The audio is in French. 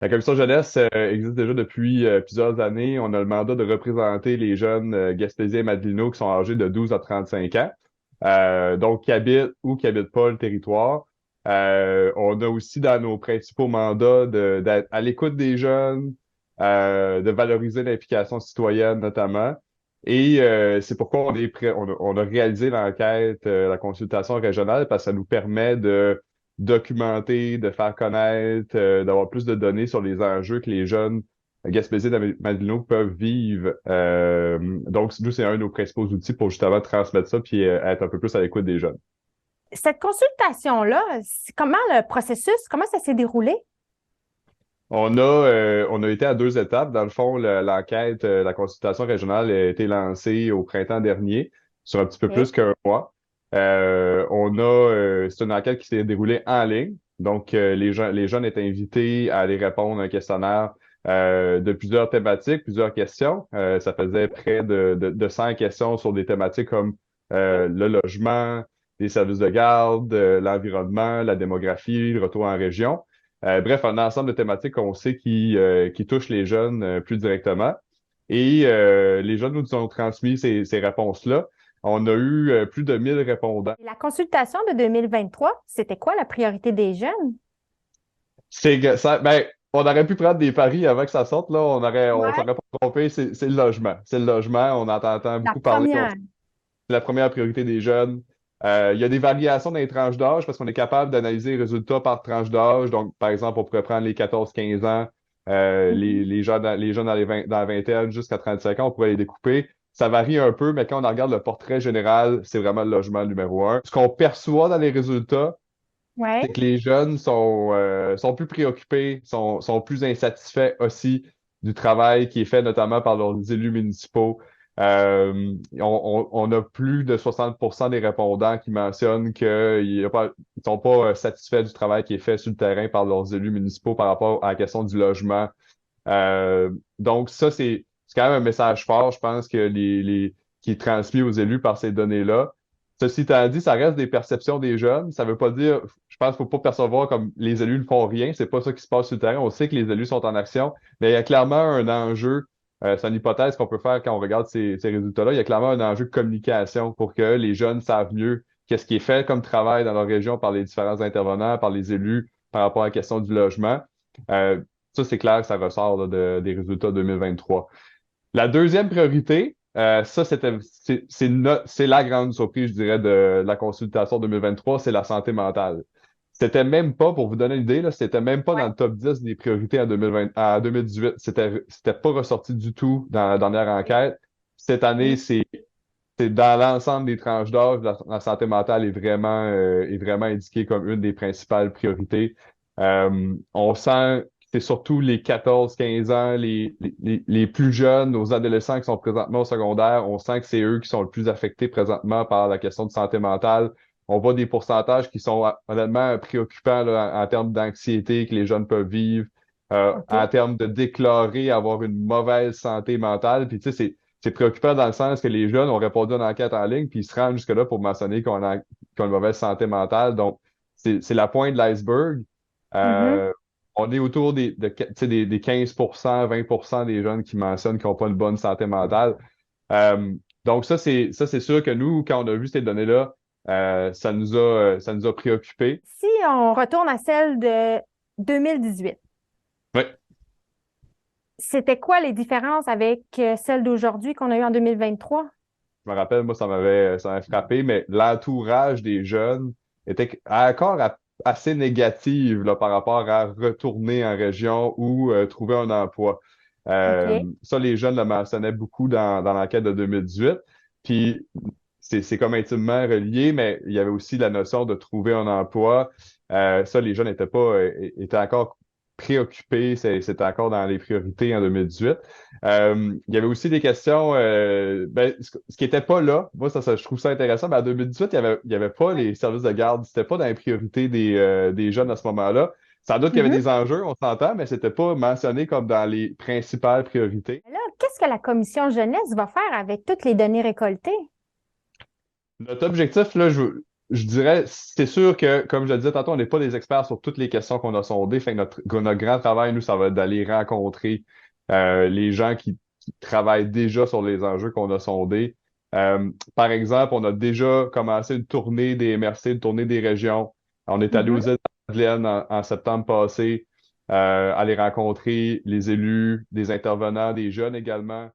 La commission jeunesse existe déjà depuis plusieurs années. On a le mandat de représenter les jeunes Gaspésiens et Madelinots qui sont âgés de 12 à 35 ans, donc qui habitent ou qui habitent pas le territoire. On a aussi dans nos principaux mandats d'être à l'écoute des jeunes, de valoriser l'implication citoyenne notamment. Et c'est pourquoi on a réalisé l'enquête, la consultation régionale, parce que ça nous permet de documenter, de faire connaître, d'avoir plus de données sur les enjeux que les jeunes Gaspésiens de Madelino peuvent vivre. Donc, nous, c'est un de nos principaux outils pour justement transmettre ça puis être un peu plus à l'écoute des jeunes. Cette consultation-là, comment le processus, comment ça s'est déroulé? On a été à deux étapes. Dans le fond, l'enquête, la consultation régionale a été lancée au printemps dernier, sur un petit peu plus OK. qu'un mois. C'est une enquête qui s'est déroulée en ligne. Donc, les jeunes étaient invités à aller répondre à un questionnaire de plusieurs thématiques, plusieurs questions. Ça faisait près de 100 questions sur des thématiques comme le logement, les services de garde, l'environnement, la démographie, le retour en région. Bref, un ensemble de thématiques qu'on sait qui touchent les jeunes plus directement. Et les jeunes nous ont transmis ces réponses-là. On a eu plus de 1000 répondants. Et la consultation de 2023, c'était quoi la priorité des jeunes? Ben, on aurait pu prendre des paris avant que ça sorte, là. On Ouais. s'aurait pas trompé. C'est le logement. C'est le logement. On entend La beaucoup parler. première. C'est la première priorité des jeunes. Il y a des variations dans les tranches d'âge parce qu'on est capable d'analyser les résultats par tranche d'âge. Donc, par exemple, on pourrait prendre les 14-15 ans, Mhm. les jeunes dans la vingtaine jusqu'à 35 ans, on pourrait les découper. Ça varie un peu, mais quand on regarde le portrait général, c'est vraiment le logement numéro un. Ce qu'on perçoit dans les résultats, Ouais. c'est que les jeunes sont plus préoccupés, sont plus insatisfaits aussi du travail qui est fait notamment par leurs élus municipaux. On a plus de 60% des répondants qui mentionnent qu'ils ne sont pas satisfaits du travail qui est fait sur le terrain par leurs élus municipaux par rapport à la question du logement. Donc ça, c'est quand même un message fort, je pense, qui est transmis aux élus par ces données-là. Ceci étant dit, ça reste des perceptions des jeunes. Ça veut pas dire, je pense qu'il faut pas percevoir comme les élus ne font rien. C'est pas ça qui se passe sur le terrain. On sait que les élus sont en action, mais il y a clairement un enjeu. C'est une hypothèse qu'on peut faire quand on regarde ces résultats-là. Il y a clairement un enjeu de communication pour que les jeunes savent mieux qu'est-ce qui est fait comme travail dans leur région par les différents intervenants, par les élus, par rapport à la question du logement. Euh, Ça, c'est clair, ça ressort là, des résultats 2023. La deuxième priorité, ça, c'est la grande surprise, je dirais, de la consultation 2023, c'est la santé mentale. C'était même pas, pour vous donner une idée, là, c'était même pas dans Ouais. le top 10 des priorités en 2020, à 2018. C'était pas ressorti du tout dans la dernière enquête. Cette année, OK. c'est dans l'ensemble des tranches d'âge, la santé mentale est vraiment indiquée comme une des principales priorités. On sent que c'est surtout les 14-15 ans, les plus jeunes, nos adolescents qui sont présentement au secondaire, on sent que c'est eux qui sont le plus affectés présentement par la question de santé mentale. On voit des pourcentages qui sont honnêtement préoccupants là, en termes d'anxiété que les jeunes peuvent vivre, en OK. termes de déclarer avoir une mauvaise santé mentale. Puis tu sais, c'est préoccupant dans le sens que les jeunes ont répondu à une enquête en ligne, puis ils se rendent jusque-là pour mentionner qu'on a une mauvaise santé mentale. Donc, c'est la pointe de l'iceberg. Mhm. Euh, on est autour tu sais, des 15%, 20% des jeunes qui mentionnent qu'ils n'ont pas une bonne santé mentale. Euh, donc, ça, c'est sûr que nous, quand on a vu ces données-là, ça nous a préoccupés. Si on retourne à celle de 2018, Oui, c'était quoi les différences avec celle d'aujourd'hui qu'on a eue en 2023? je me rappelle, moi, ça m'avait frappé, mais l'entourage des jeunes était encore assez négative là, par rapport à retourner en région ou trouver un emploi. OK. Ça, les jeunes le mentionnaient beaucoup dans l'enquête de 2018. Puis, c'est comme intimement relié, mais il y avait aussi la notion de trouver un emploi. Ça, les jeunes étaient encore préoccupés, c'était encore dans les priorités en 2018. Il y avait aussi des questions, ce qui n'était pas là, moi je trouve ça intéressant, mais en 2018, il y avait pas les services de garde, c'était pas dans les priorités des jeunes à ce moment-là. Sans doute qu'il y avait Mhm. des enjeux, on s'entend, mais c'était pas mentionné comme dans les principales priorités. Là, qu'est-ce que la commission jeunesse va faire avec toutes les données récoltées? Notre objectif, là, je dirais, c'est sûr que, comme je le disais tantôt, on n'est pas des experts sur toutes les questions qu'on a sondées. Fait que notre grand travail, nous, ça va être d'aller rencontrer les gens qui travaillent déjà sur les enjeux qu'on a sondés. Par exemple, on a déjà commencé une tournée des MRC, une tournée des régions. On est allé aux Mhm. îles de Madeleine en septembre passé, aller rencontrer les élus, des intervenants, des jeunes également.